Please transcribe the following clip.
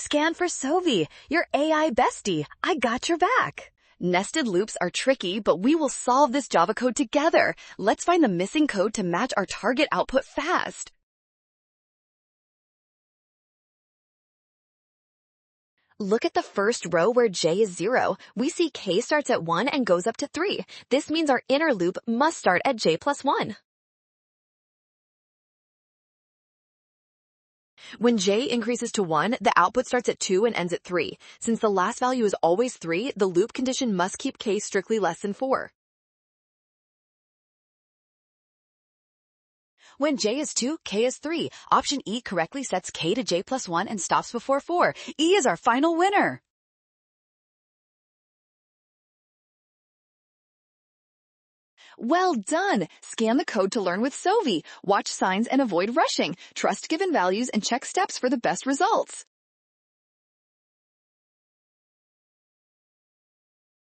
Scan for Sovi, your AI bestie. I got your back. Nested loops are tricky, but we will solve this Java code together. Let's find the missing code to match our target output fast. Look at the first row where j is 0. We see k starts at 1 and goes up to 3. This means our inner loop must start at j plus 1. When j increases to 1, the output starts at 2 and ends at 3. Since the last value is always 3, the loop condition must keep k strictly less than 4. When j is 2, k is 3. Option E correctly sets k to j plus 1 and stops before 4. E is our final winner. Well done! Scan the code to learn with Sovi. Watch signs and avoid rushing. Trust given values and check steps for the best results.